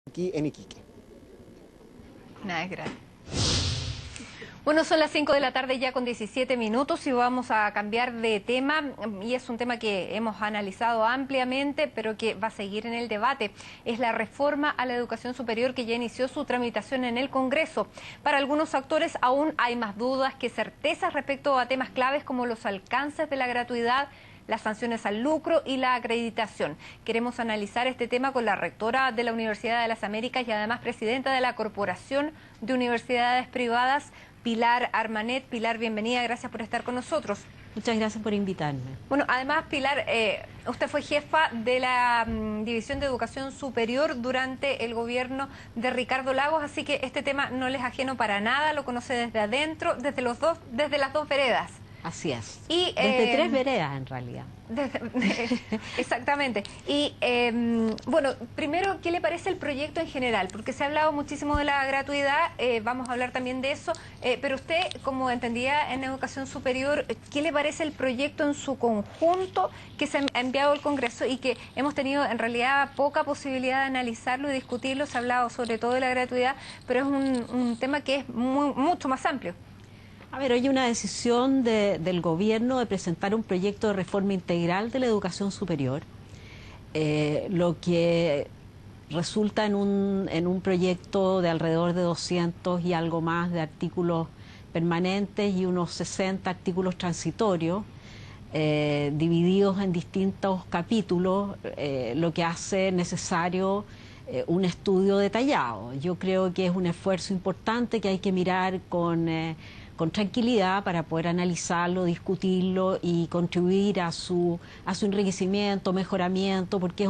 aquí en Iquique. Nada, gracias. Bueno, son las 5 de la tarde ya con 17 minutos y vamos a cambiar de tema, y es un tema que hemos analizado ampliamente, pero que va a seguir en el debate. Es la reforma a la educación superior que ya inició su tramitación en el Congreso. Para algunos actores aún hay más dudas que certezas respecto a temas claves como los alcances de la gratuidad, las sanciones al lucro y la acreditación. Queremos analizar este tema con la rectora de la Universidad de las Américas y además presidenta de la Corporación de Universidades Privadas, Pilar Armanet. Pilar, bienvenida, gracias por estar con nosotros. Muchas gracias por invitarme. Bueno, además, Pilar, usted fue jefa de la División de Educación Superior durante el gobierno de Ricardo Lagos, así que este tema no les es ajeno para nada, lo conoce desde adentro, desde las dos veredas. Así es. Y, desde tres veredas, en realidad. Exactamente. Y bueno, primero, ¿qué le parece el proyecto en general? Porque se ha hablado muchísimo de la gratuidad, vamos a hablar también de eso, pero usted, como entendía en educación superior, ¿qué le parece el proyecto en su conjunto que se ha enviado al Congreso y que hemos tenido en realidad poca posibilidad de analizarlo y discutirlo? Se ha hablado sobre todo de la gratuidad, pero es un tema que es mucho más amplio. A ver, hoy hay una decisión del gobierno de presentar un proyecto de reforma integral de la educación superior, lo que resulta en un proyecto de alrededor de 200 y algo más de artículos permanentes y unos 60 artículos transitorios, divididos en distintos capítulos, lo que hace necesario un estudio detallado. Yo creo que es un esfuerzo importante que hay que mirar con tranquilidad para poder analizarlo, discutirlo y contribuir a su enriquecimiento, mejoramiento, porque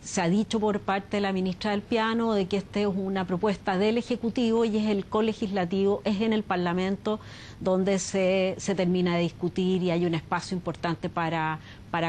se ha dicho por parte de la ministra del Piano de que esta es una propuesta del Ejecutivo y es el colegislativo, es en el Parlamento donde se termina de discutir y hay un espacio importante para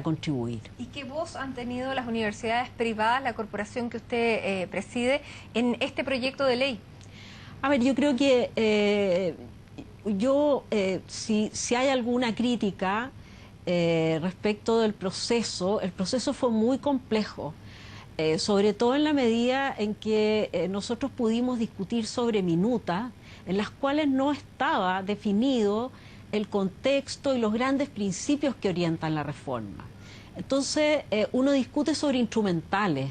contribuir. ¿Y qué voz han tenido las universidades privadas, la corporación que usted preside, en este proyecto de ley? A ver, yo creo que si hay alguna crítica respecto del proceso, el proceso fue muy complejo, sobre todo en la medida en que nosotros pudimos discutir sobre minutas en las cuales no estaba definido el contexto y los grandes principios que orientan la reforma. Entonces, uno discute sobre instrumentales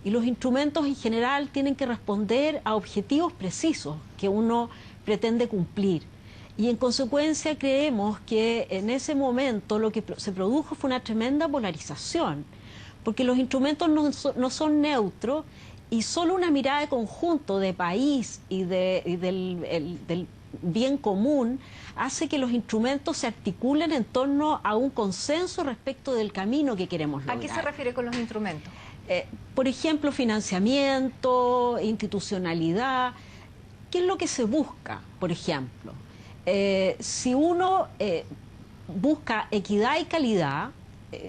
y los instrumentos en general tienen que responder a objetivos precisos que uno pretende cumplir. Y en consecuencia creemos que en ese momento lo que se produjo fue una tremenda polarización, porque los instrumentos no son neutros y solo una mirada de conjunto de país y del bien común hace que los instrumentos se articulen en torno a un consenso respecto del camino que queremos lograr. ¿A qué se refiere con los instrumentos? Por ejemplo, financiamiento, institucionalidad. ¿Qué es lo que se busca, por ejemplo? Si uno busca equidad y calidad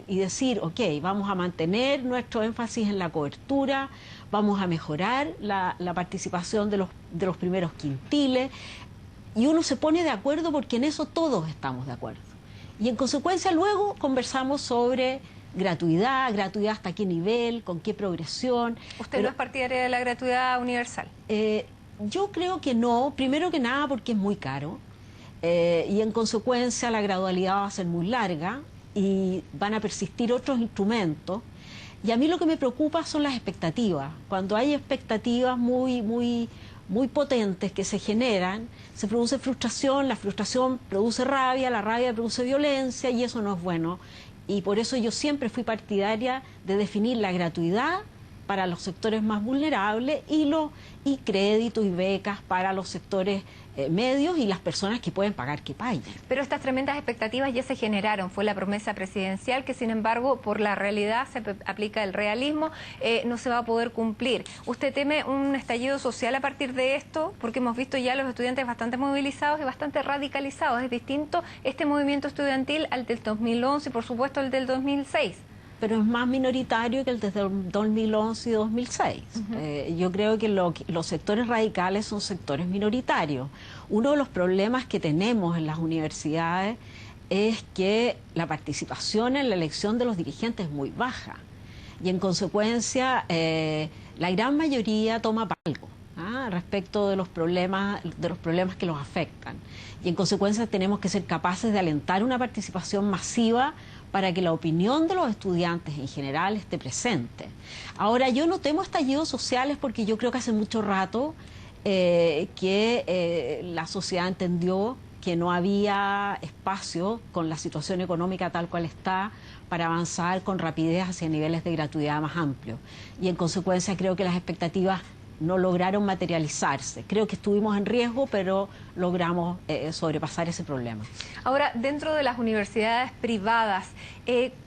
y decir, ok, vamos a mantener nuestro énfasis en la cobertura, vamos a mejorar la participación de los primeros quintiles, y uno se pone de acuerdo porque en eso todos estamos de acuerdo. Y en consecuencia luego conversamos sobre gratuidad hasta qué nivel, con qué progresión. ¿Usted no es partidaria de la gratuidad universal? Yo creo que no, primero que nada porque es muy caro. Y en consecuencia la gradualidad va a ser muy larga y van a persistir otros instrumentos. Y a mí lo que me preocupa son las expectativas. Cuando hay expectativas muy potentes que se generan, se produce frustración, la frustración produce rabia, la rabia produce violencia y eso no es bueno. Y por eso yo siempre fui partidaria de definir la gratuidad para los sectores más vulnerables y créditos y becas para los sectores medios y las personas que pueden pagar que paguen. Pero estas tremendas expectativas ya se generaron, fue la promesa presidencial que sin embargo por la realidad se aplica el realismo, no se va a poder cumplir. ¿Usted teme un estallido social a partir de esto? Porque hemos visto ya a los estudiantes bastante movilizados y bastante radicalizados. Es distinto este movimiento estudiantil al del 2011 y por supuesto el del 2006. Pero es más minoritario que el desde 2011 y 2006. Yo creo que los sectores radicales son sectores minoritarios. Uno de los problemas que tenemos en las universidades es que la participación en la elección de los dirigentes es muy baja. Y en consecuencia la gran mayoría toma palco respecto de los problemas que los afectan. Y en consecuencia tenemos que ser capaces de alentar una participación masiva para que la opinión de los estudiantes en general esté presente. Ahora, yo no temo estallidos sociales porque yo creo que hace mucho rato que la sociedad entendió que no había espacio con la situación económica tal cual está para avanzar con rapidez hacia niveles de gratuidad más amplios. Y en consecuencia creo que las expectativas no lograron materializarse. Creo que estuvimos en riesgo, pero logramos sobrepasar ese problema. Ahora, dentro de las universidades privadas,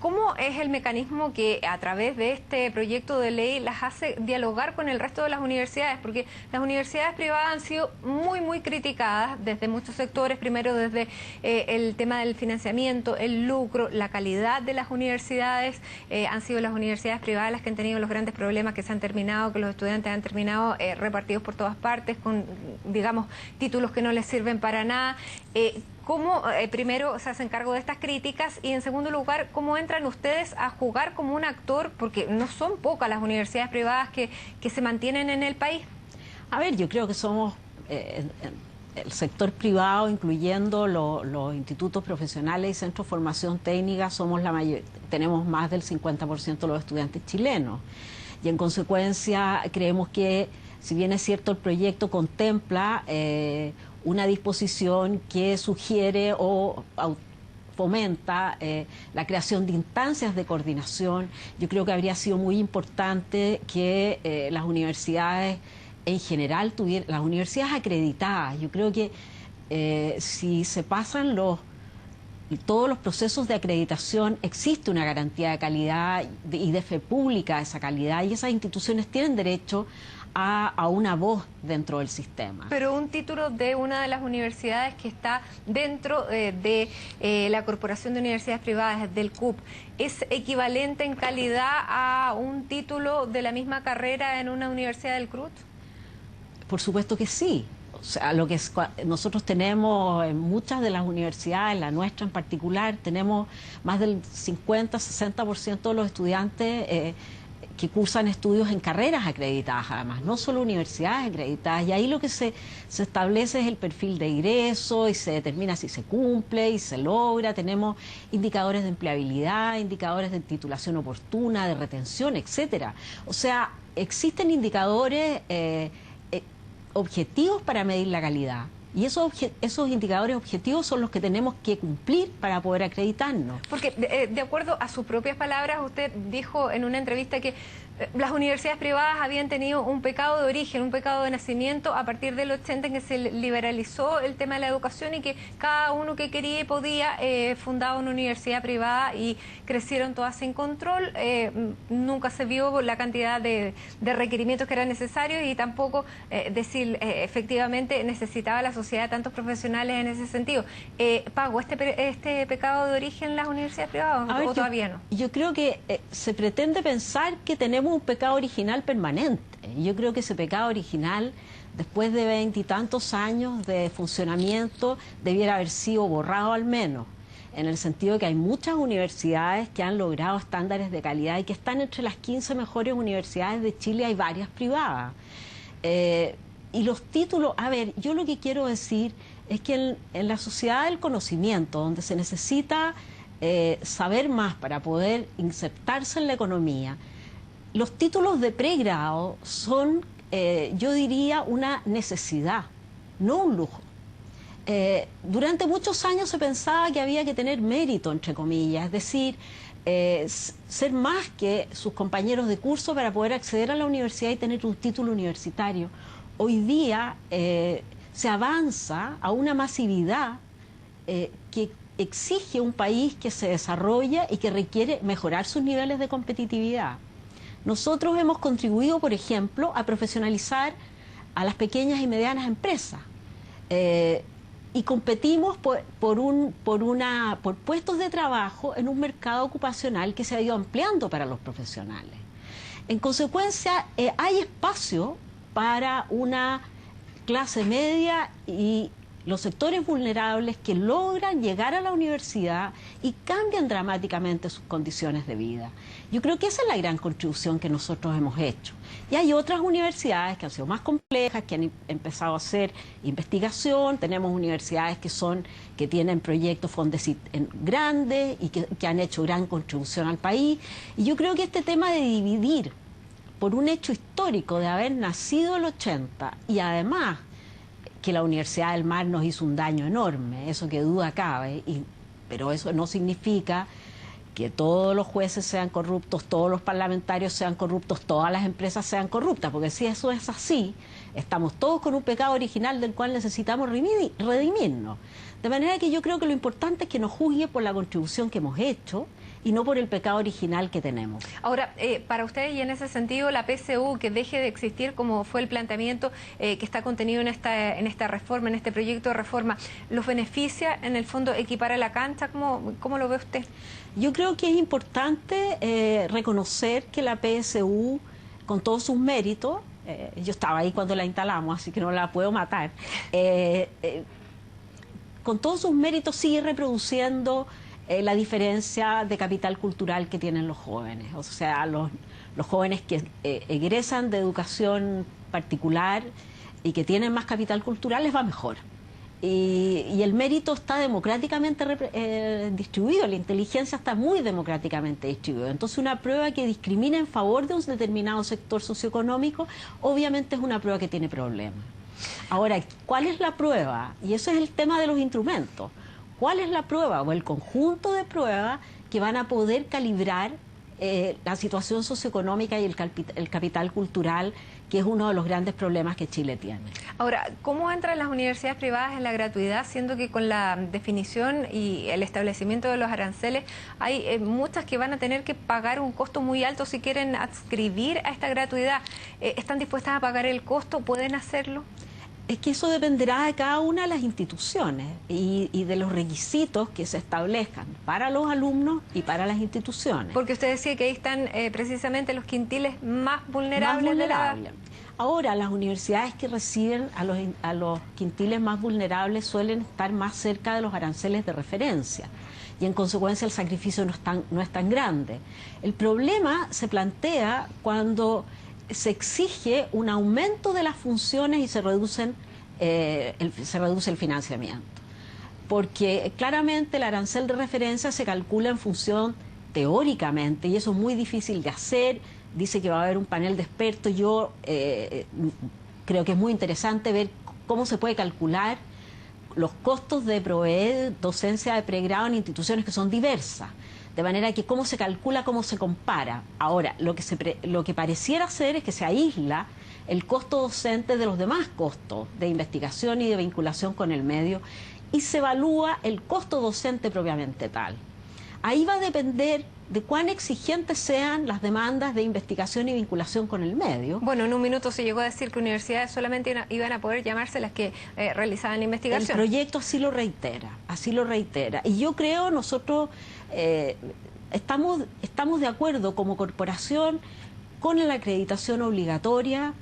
¿cómo es el mecanismo que a través de este proyecto de ley las hace dialogar con el resto de las universidades? Porque las universidades privadas han sido muy criticadas desde muchos sectores, primero desde el tema del financiamiento, el lucro, la calidad de las universidades. Han sido las universidades privadas las que han tenido los grandes problemas, que se han terminado, que los estudiantes han terminado repartidos por todas partes con, digamos, títulos que no les sirven para nada. ¿Cómo primero se hacen cargo de estas críticas y en segundo lugar, cómo entran ustedes a jugar como un actor? Porque no son pocas las universidades privadas que se mantienen en el país. A ver, yo creo que somos el sector privado, incluyendo los institutos profesionales y centros de formación técnica, somos tenemos más del 50% de los estudiantes chilenos. Y en consecuencia creemos que, si bien es cierto el proyecto contempla una disposición que sugiere o fomenta la creación de instancias de coordinación, yo creo que habría sido muy importante que las universidades en general tuvieran, las universidades acreditadas, yo creo que si se pasan todos los procesos de acreditación, existe una garantía de calidad y de fe pública de esa calidad, y esas instituciones tienen derecho a una voz dentro del sistema. Pero un título de una de las universidades que está dentro de la Corporación de Universidades Privadas, del CUP, ¿es equivalente en calidad a un título de la misma carrera en una universidad del CRUT? Por supuesto que sí. O sea, nosotros tenemos en muchas de las universidades, la nuestra en particular, tenemos más del 50-60% de los estudiantes que cursan estudios en carreras acreditadas, además, no solo universidades acreditadas. Y ahí lo que se establece es el perfil de ingreso y se determina si se cumple y se logra. Tenemos indicadores de empleabilidad, indicadores de titulación oportuna, de retención, etcétera. O sea, existen indicadores objetivos para medir la calidad. Y esos indicadores objetivos son los que tenemos que cumplir para poder acreditarnos. Porque, de acuerdo a sus propias palabras, usted dijo en una entrevista que las universidades privadas habían tenido un pecado de origen, un pecado de nacimiento a partir del 80, en que se liberalizó el tema de la educación y que cada uno que quería y podía fundaba una universidad privada y crecieron todas sin control. Nunca se vio la cantidad de requerimientos que eran necesarios y tampoco decir efectivamente necesitaba la sociedad tantos profesionales en ese sentido. ¿Pagó este pecado de origen las universidades privadas o todavía no? Yo creo que se pretende pensar que tenemos un pecado original permanente. Yo creo que ese pecado original, después de 20 y tantos años de funcionamiento, debiera haber sido borrado al menos, en el sentido de que hay muchas universidades que han logrado estándares de calidad y que están entre las 15 mejores universidades de Chile, hay varias privadas. Y los títulos, a ver, yo lo que quiero decir es que en la sociedad del conocimiento, donde se necesita saber más para poder insertarse en la economía, los títulos de pregrado son, yo diría, una necesidad, no un lujo. Durante muchos años se pensaba que había que tener mérito, entre comillas, es decir, ser más que sus compañeros de curso para poder acceder a la universidad y tener un título universitario. Hoy día se avanza a una masividad que exige un país que se desarrolla y que requiere mejorar sus niveles de competitividad. Nosotros hemos contribuido, por ejemplo, a profesionalizar a las pequeñas y medianas empresas y competimos por puestos de trabajo en un mercado ocupacional que se ha ido ampliando para los profesionales. En consecuencia, hay espacio para una clase media y los sectores vulnerables que logran llegar a la universidad y cambian dramáticamente sus condiciones de vida. Yo creo que esa es la gran contribución que nosotros hemos hecho. Y hay otras universidades que han sido más complejas, que han empezado a hacer investigación. Tenemos universidades que tienen proyectos Fondesit grandes y que han hecho gran contribución al país. Y yo creo que este tema de dividir por un hecho histórico de haber nacido el 80 y además que la Universidad del Mar nos hizo un daño enorme, eso que duda cabe, pero eso no significa que todos los jueces sean corruptos, todos los parlamentarios sean corruptos, todas las empresas sean corruptas, porque si eso es así, estamos todos con un pecado original del cual necesitamos redimirnos. De manera que yo creo que lo importante es que nos juzgue por la contribución que hemos hecho y no por el pecado original que tenemos. Ahora, para usted y en ese sentido, la PSU que deje de existir, como fue el planteamiento que está contenido en esta reforma, en este proyecto de reforma, ¿los beneficia en el fondo equipara la cancha? ¿Cómo lo ve usted? Yo creo que es importante reconocer que la PSU, con todos sus méritos, yo estaba ahí cuando la instalamos, así que no la puedo matar, con todos sus méritos sigue reproduciendo la diferencia de capital cultural que tienen los jóvenes. O sea, los jóvenes que egresan de educación particular y que tienen más capital cultural les va mejor. Y el mérito está democráticamente distribuido, la inteligencia está muy democráticamente distribuida. Entonces una prueba que discrimina en favor de un determinado sector socioeconómico, obviamente es una prueba que tiene problemas. Ahora, ¿cuál es la prueba? Y eso es el tema de los instrumentos. ¿Cuál es la prueba o el conjunto de pruebas que van a poder calibrar la situación socioeconómica y el capital cultural, que es uno de los grandes problemas que Chile tiene? Ahora, ¿cómo entran las universidades privadas en la gratuidad, siendo que con la definición y el establecimiento de los aranceles hay muchas que van a tener que pagar un costo muy alto si quieren adscribir a esta gratuidad? ¿Están dispuestas a pagar el costo? ¿Pueden hacerlo? Es que eso dependerá de cada una de las instituciones y de los requisitos que se establezcan para los alumnos y para las instituciones. Porque usted decía que ahí están precisamente los quintiles más vulnerables. Ahora, las universidades que reciben a los quintiles más vulnerables suelen estar más cerca de los aranceles de referencia y en consecuencia el sacrificio no es tan grande. El problema se plantea cuando se exige un aumento de las funciones y se reduce el financiamiento. Porque claramente el arancel de referencia se calcula en función teóricamente, y eso es muy difícil de hacer. Dice que va a haber un panel de expertos. Yo creo que es muy interesante ver cómo se puede calcular los costos de proveer docencia de pregrado en instituciones que son diversas. De manera que cómo se calcula, cómo se compara. Ahora, lo que pareciera ser es que se aísla el costo docente de los demás costos de investigación y de vinculación con el medio y se evalúa el costo docente propiamente tal. Ahí va a depender de cuán exigentes sean las demandas de investigación y vinculación con el medio. Bueno, en un minuto se llegó a decir que universidades solamente iban a poder llamarse las que realizaban investigación. El proyecto así lo reitera, así lo reitera. Y yo creo, nosotros estamos de acuerdo como corporación con la acreditación obligatoria,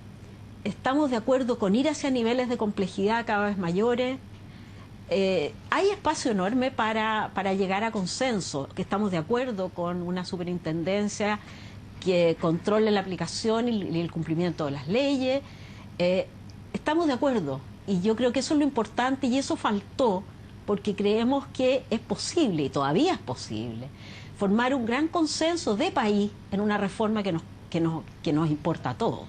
estamos de acuerdo con ir hacia niveles de complejidad cada vez mayores. Hay espacio enorme para llegar a consenso, que estamos de acuerdo con una superintendencia que controle la aplicación y el cumplimiento de las leyes. Estamos de acuerdo y yo creo que eso es lo importante y eso faltó porque creemos que es posible y todavía es posible formar un gran consenso de país en una reforma que nos importa a todos.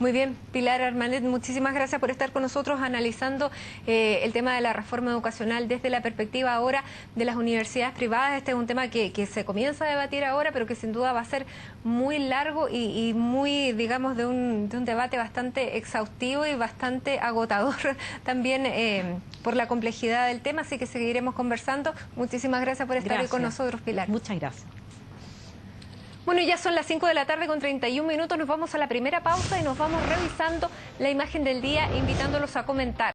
Muy bien, Pilar Armanet, muchísimas gracias por estar con nosotros analizando el tema de la reforma educacional desde la perspectiva ahora de las universidades privadas. Este es un tema que se comienza a debatir ahora, pero que sin duda va a ser muy largo y muy, digamos, de un debate bastante exhaustivo y bastante agotador también por la complejidad del tema, así que seguiremos conversando. Muchísimas gracias por estar hoy con nosotros, Pilar. Muchas gracias. Bueno, ya son las 5 de la tarde con 31 minutos, nos vamos a la primera pausa y nos vamos revisando la imagen del día, invitándolos a comentar.